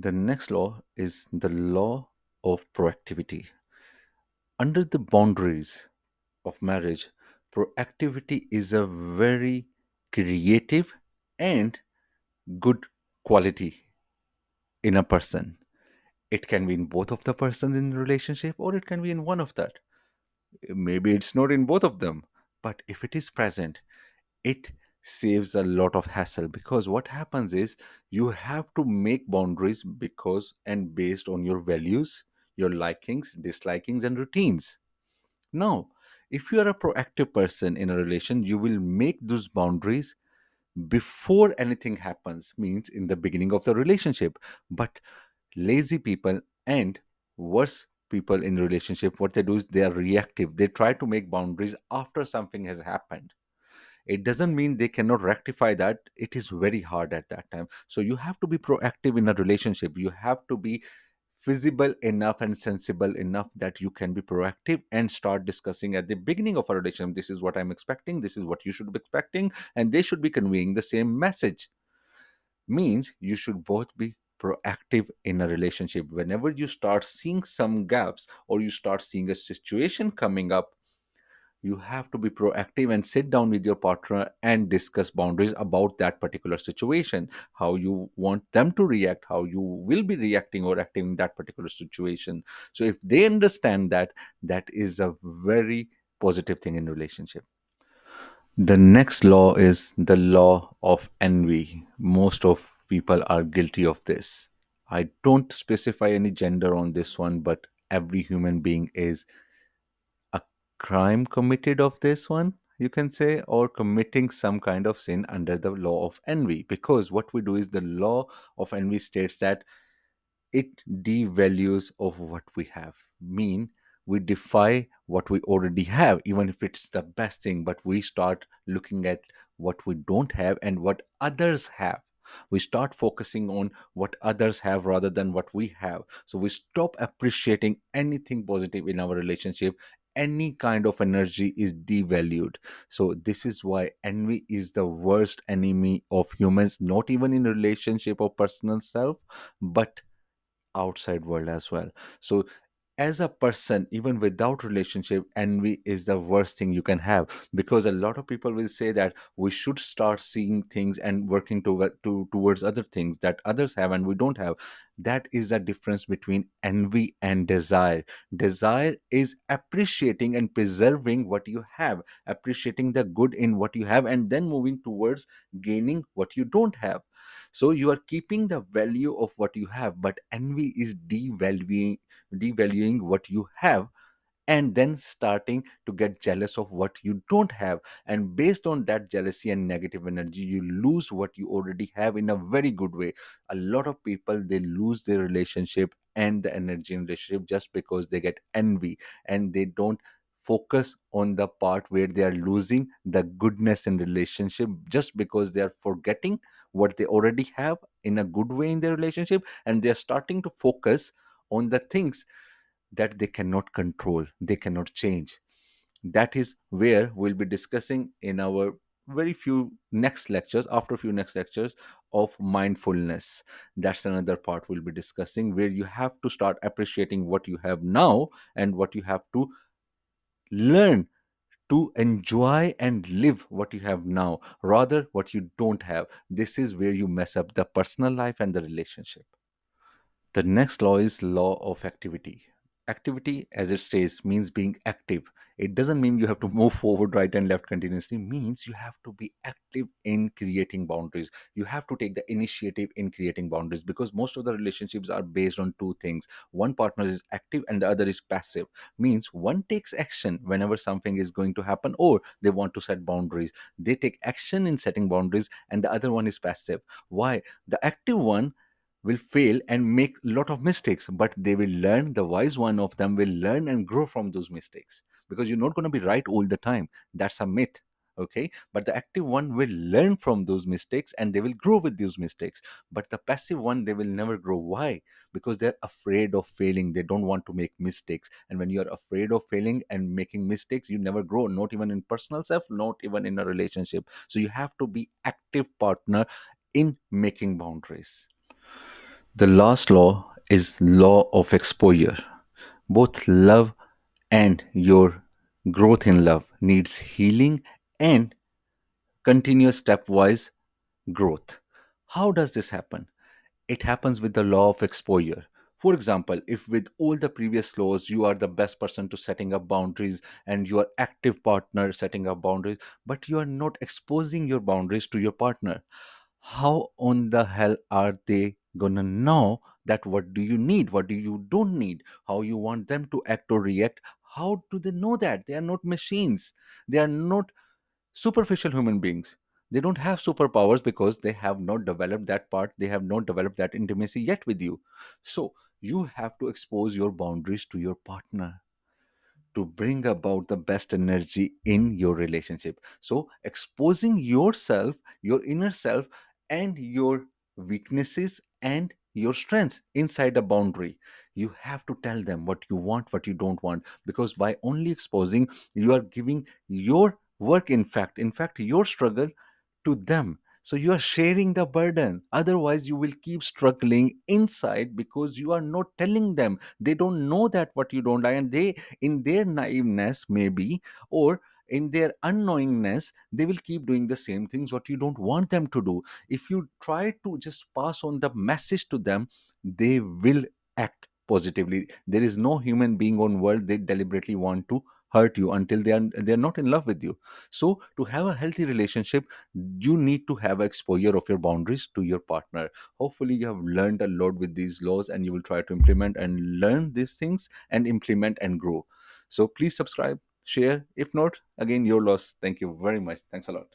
The next law is the law of proactivity. Under the boundaries of marriage, proactivity is a very creative and good quality in a person. It can be in both of the persons in the relationship, or it can be in one of that. Maybe it's not in both of them, but if it is present, it saves a lot of hassle, because what happens is you have to make boundaries because and based on your values, your likings, dislikings, and routines. Now, if you are a proactive person in a relation, you will make those boundaries before anything happens, means in the beginning of the relationship. But lazy people and worse people in relationship, what they do is they are reactive. They try to make boundaries after something has happened. It doesn't mean they cannot rectify that. It is very hard at that time. So you have to be proactive in a relationship. You have to be feasible enough and sensible enough that you can be proactive and start discussing at the beginning of a relationship. This is what I'm expecting, this is what you should be expecting, and they should be conveying the same message. Means you should both be proactive in a relationship. Whenever you start seeing some gaps or you start seeing a situation coming up, you have to be proactive and sit down with your partner and discuss boundaries about that particular situation, how you want them to react, how you will be reacting or acting in that particular situation. So if they understand that, that is a very positive thing in relationship. The next law is the law of envy. Most of people are guilty of this. I don't specify any gender on this one, but every human being is a crime committed of this one, you can say, or committing some kind of sin under the law of envy. Because what we do is the law of envy states that it devalues of what we have. Mean we defy what we already have, even if it's the best thing, but we start looking at what we don't have and what others have. We start focusing on what others have rather than what we have. So we stop appreciating anything positive in our relationship. Any kind of energy is devalued. So this is why envy is the worst enemy of humans, not even in relationship or personal self, but outside world as well. So as a person, even without relationship, envy is the worst thing you can have, because a lot of people will say that we should start seeing things and working towards other things that others have and we don't have. That is a difference between envy and desire. Desire is appreciating and preserving what you have, appreciating the good in what you have, and then moving towards gaining what you don't have. So you are keeping the value of what you have, but envy is devaluing what you have, and then starting to get jealous of what you don't have. And based on that jealousy and negative energy, you lose what you already have in a very good way. A lot of people, they lose their relationship and the energy in relationship just because they get envy, and they don't focus on the part where they are losing the goodness in relationship, just because they are forgetting what they already have in a good way in their relationship, and they are starting to focus on the things that they cannot control, they cannot change. That is where we'll be discussing in our very few next lectures, after a few next lectures, of mindfulness. That's another part we'll be discussing, where you have to start appreciating what you have now and what you have to learn to enjoy and live what you have now rather what you don't have. This is where you mess up the personal life and the relationship. The next law is law of activity. Activity, as it says, means being active. It doesn't mean you have to move forward, right, and left continuously. It means you have to be active in creating boundaries. You have to take the initiative in creating boundaries, because most of the relationships are based on two things. One partner is active and the other is passive. Means one takes action whenever something is going to happen or they want to set boundaries. They take action in setting boundaries, and the other one is passive. Why? The active one will fail and make a lot of mistakes, but they will learn. The wise one of them will learn and grow from those mistakes, because you're not going to be right all the time. That's a myth. Okay, but the active one will learn from those mistakes and they will grow with those mistakes. But the passive one, they will never grow. Why? Because they're afraid of failing. They don't want to make mistakes, and when you're afraid of failing and making mistakes, you never grow, not even in personal self, not even in a relationship. So you have to be active partner in making boundaries. The last law is law of exposure. Both love and your growth in love needs healing and continuous stepwise growth. How does this happen? It happens with the law of exposure. For example, if with all the previous laws you are the best person to setting up boundaries and you are active partner setting up boundaries, but you are not exposing your boundaries to your partner, how on the hell are they gonna know that what do you need, what do you don't need, how you want them to act or react? How do they know that? They are not machines. They are not superficial human beings. They don't have superpowers because they have not developed that part, they have not developed that intimacy yet with you. So you have to expose your boundaries to your partner to bring about the best energy in your relationship. So exposing yourself, your inner self, and your weaknesses and your strengths inside a boundary. You have to tell them what you want, what you don't want, because by only exposing, you are giving your work, in fact your struggle, to them. So you are sharing the burden. Otherwise, you will keep struggling inside because you are not telling them. They don't know that what you don't like, and they, in their naiveness, maybe, or in their unknowingness, they will keep doing the same things what you don't want them to do. If you try to just pass on the message to them, they will act positively. There is no human being on world they deliberately want to hurt you until they are not in love with you. So to have a healthy relationship, you need to have exposure of your boundaries to your partner. Hopefully you have learned a lot with these laws and you will try to implement and learn these things and implement and grow. So please subscribe, share. If not, again, your loss. Thank you very much. Thanks a lot.